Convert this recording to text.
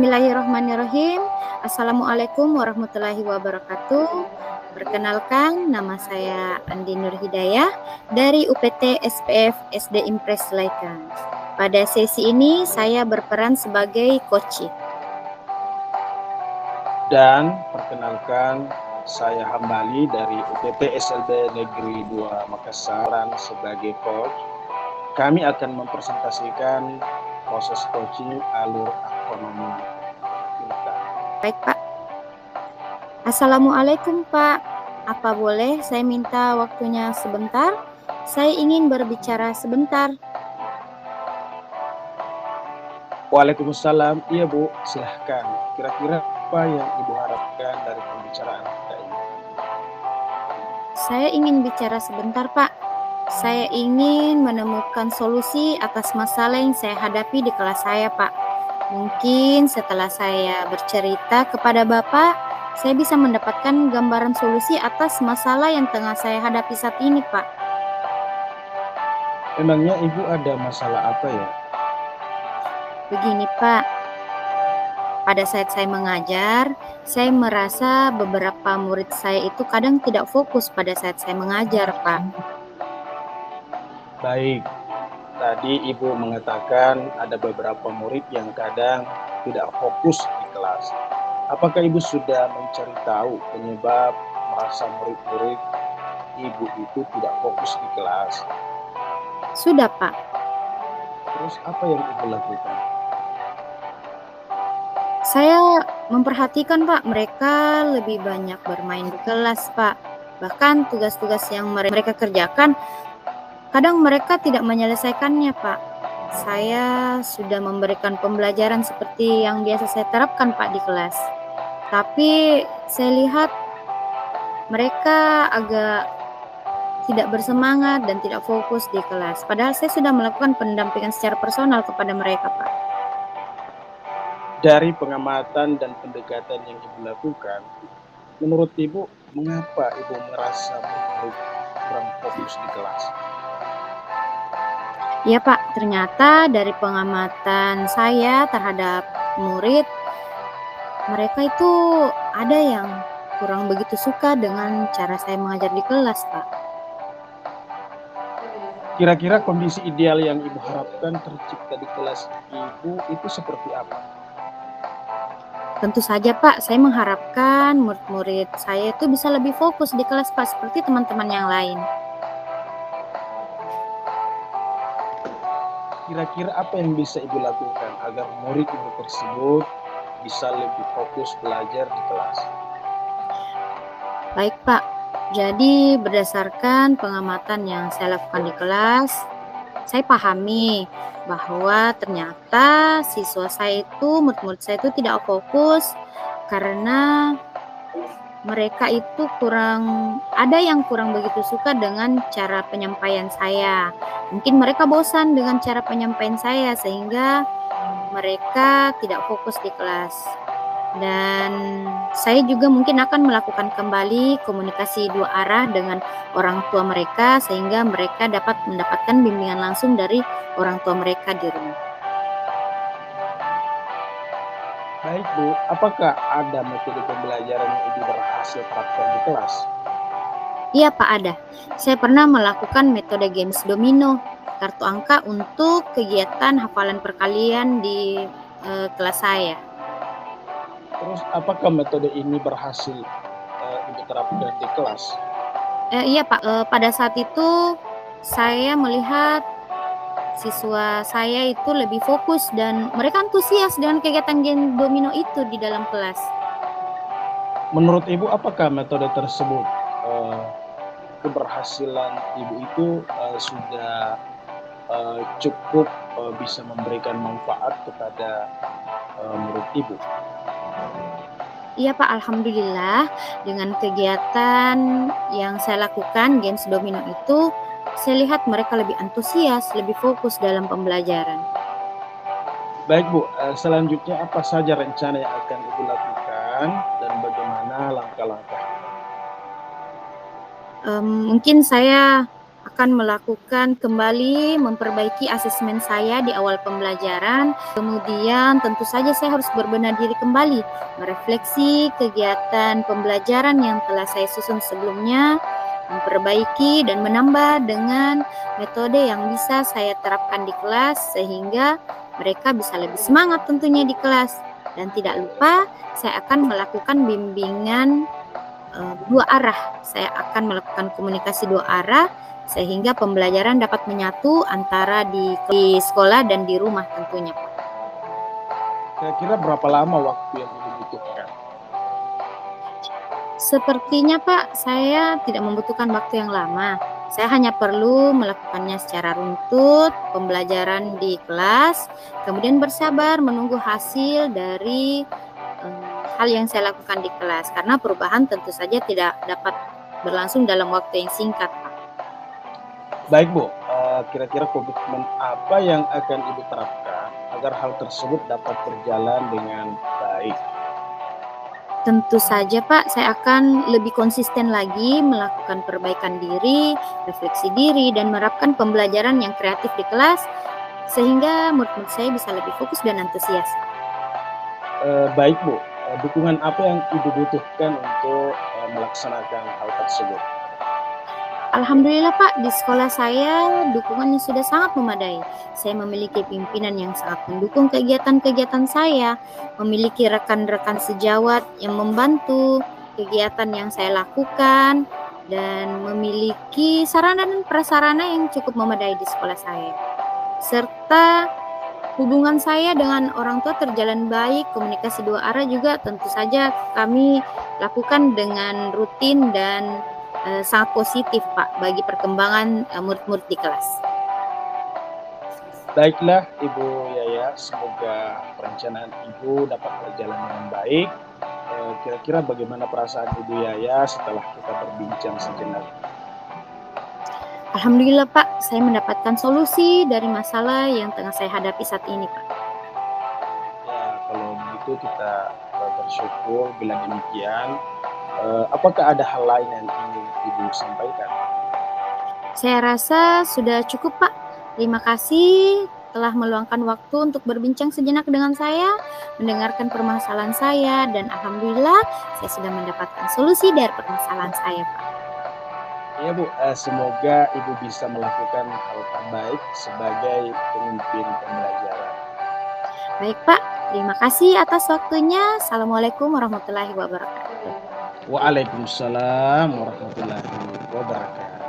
Bismillahirrahmanirrahim. Assalamualaikum warahmatullahi wabarakatuh. Perkenalkan, nama saya Andi Nur Hidayah dari UPT SPF SD Impres Laikan. Pada sesi ini saya berperan sebagai coach. Dan perkenalkan, saya Hambali dari UPT SLB Negeri 2 Makassar sebagai coach. Kami akan mempresentasikan proses coaching alur ekonomi kita. Baik, Pak. Assalamualaikum, Pak. Apa boleh saya minta waktunya sebentar? Saya ingin berbicara sebentar. Waalaikumsalam. Iya, Bu. Silahkan. Kira-kira apa yang Ibu harapkan dari pembicaraan kita ini? Saya ingin bicara sebentar, Pak. Saya ingin menemukan solusi atas masalah yang saya hadapi di kelas saya, Pak. Mungkin setelah saya bercerita kepada Bapak, saya bisa mendapatkan gambaran solusi atas masalah yang tengah saya hadapi saat ini, Pak. Emangnya Ibu ada masalah apa ya? Begini, Pak. Pada saat saya mengajar, saya merasa beberapa murid saya itu kadang tidak fokus pada saat saya mengajar, Pak. Baik. Tadi Ibu mengatakan ada beberapa murid yang kadang tidak fokus di kelas. Apakah Ibu sudah mencari tahu penyebab merasa murid-murid Ibu itu tidak fokus di kelas? Sudah, Pak. Terus apa yang Ibu lakukan? Saya memperhatikan, Pak, mereka lebih banyak bermain di kelas, Pak. Bahkan tugas-tugas yang mereka kerjakan, kadang mereka tidak menyelesaikannya, Pak. Saya sudah memberikan pembelajaran seperti yang biasa saya terapkan, Pak, di kelas. Tapi saya lihat mereka agak tidak bersemangat dan tidak fokus di kelas. Padahal saya sudah melakukan pendampingan secara personal kepada mereka, Pak. Dari pengamatan dan pendekatan yang Ibu lakukan, menurut Ibu, mengapa Ibu merasa murid kurang fokus di kelas? Ya, Pak, ternyata dari pengamatan saya terhadap murid, mereka itu ada yang kurang begitu suka dengan cara saya mengajar di kelas, Pak. Kira-kira kondisi ideal yang Ibu harapkan tercipta di kelas Ibu itu seperti apa? Tentu saja, Pak, saya mengharapkan murid-murid saya itu bisa lebih fokus di kelas, Pak, seperti teman-teman yang lain. Kira-kira apa yang bisa Ibu lakukan agar murid-murid tersebut bisa lebih fokus belajar di kelas? Baik, Pak. Jadi berdasarkan pengamatan yang saya lakukan di kelas, saya pahami bahwa ternyata siswa saya itu, murid-murid saya itu tidak fokus karena mereka itu ada yang kurang begitu suka dengan cara penyampaian saya. Mungkin mereka bosan dengan cara penyampaian saya sehingga mereka tidak fokus di kelas. Dan saya juga mungkin akan melakukan kembali komunikasi dua arah dengan orang tua mereka sehingga mereka dapat mendapatkan bimbingan langsung dari orang tua mereka di rumah. Baik, Bu, apakah ada metode pembelajaran yang Ibu berhasil terapkan di kelas? Iya, Pak, ada. Saya pernah melakukan metode games domino, kartu angka untuk kegiatan hafalan perkalian di kelas saya. Terus apakah metode ini berhasil Ibu terapkan di kelas? Iya, Pak, pada saat itu saya melihat siswa saya itu lebih fokus dan mereka antusias dengan kegiatan game domino itu di dalam kelas. Menurut Ibu, apakah metode tersebut keberhasilan Ibu itu sudah cukup bisa memberikan manfaat kepada murid Ibu? Iya, Pak, alhamdulillah dengan kegiatan yang saya lakukan games domino itu, saya lihat mereka lebih antusias, lebih fokus dalam pembelajaran. Baik, Bu, selanjutnya apa saja rencana yang akan Ibu lakukan dan bagaimana langkah-langkahnya? Mungkin saya akan melakukan kembali memperbaiki asesmen saya di awal pembelajaran. Kemudian tentu saja saya harus berbenah diri kembali, merefleksi kegiatan pembelajaran yang telah saya susun sebelumnya, memperbaiki dan menambah dengan metode yang bisa saya terapkan di kelas sehingga mereka bisa lebih semangat tentunya di kelas. Dan tidak lupa saya akan melakukan bimbingan dua arah. Saya akan melakukan komunikasi dua arah sehingga pembelajaran dapat menyatu antara di sekolah dan di rumah tentunya, Pak. Kira-kira berapa lama waktu yang dibutuhkan? Sepertinya, Pak, saya tidak membutuhkan waktu yang lama. Saya hanya perlu melakukannya secara runtut, pembelajaran di kelas, kemudian bersabar menunggu hasil dari hal yang saya lakukan di kelas. Karena perubahan tentu saja tidak dapat berlangsung dalam waktu yang singkat, Pak. Baik Bu, kira-kira komitmen apa yang akan Ibu terapkan agar hal tersebut dapat berjalan dengan baik? Tentu saja, Pak, saya akan lebih konsisten lagi melakukan perbaikan diri, refleksi diri, dan menerapkan pembelajaran yang kreatif di kelas, sehingga murid-murid saya bisa lebih fokus dan antusias. Baik Bu, dukungan apa yang Ibu butuhkan untuk melaksanakan hal tersebut? Alhamdulillah, Pak, di sekolah saya dukungannya sudah sangat memadai. Saya memiliki pimpinan yang sangat mendukung kegiatan-kegiatan saya, memiliki rekan-rekan sejawat yang membantu kegiatan yang saya lakukan, dan memiliki sarana dan prasarana yang cukup memadai di sekolah saya. Serta hubungan saya dengan orang tua terjalan baik, komunikasi dua arah juga tentu saja kami lakukan dengan rutin dan sangat positif, Pak, bagi perkembangan murid-murid di kelas. Baiklah Ibu Yaya, semoga perencanaan Ibu dapat berjalan dengan baik. Kira-kira bagaimana perasaan Ibu Yaya setelah kita berbincang sejenak? Alhamdulillah, Pak, saya mendapatkan solusi dari masalah yang tengah saya hadapi saat ini, Pak. Ya, kalau begitu kita bersyukur bila demikian. Apakah ada hal lain yang ingin Ibu sampaikan? Saya rasa sudah cukup, Pak. Terima kasih telah meluangkan waktu untuk berbincang sejenak dengan saya, mendengarkan permasalahan saya, dan alhamdulillah saya sudah mendapatkan solusi dari permasalahan saya, Pak. Ya Bu, semoga Ibu bisa melakukan hal terbaik sebagai pemimpin pembelajaran. Baik, Pak. Terima kasih atas waktunya. Assalamualaikum warahmatullahi wabarakatuh. Waalaikumsalam warahmatullahi wabarakatuh.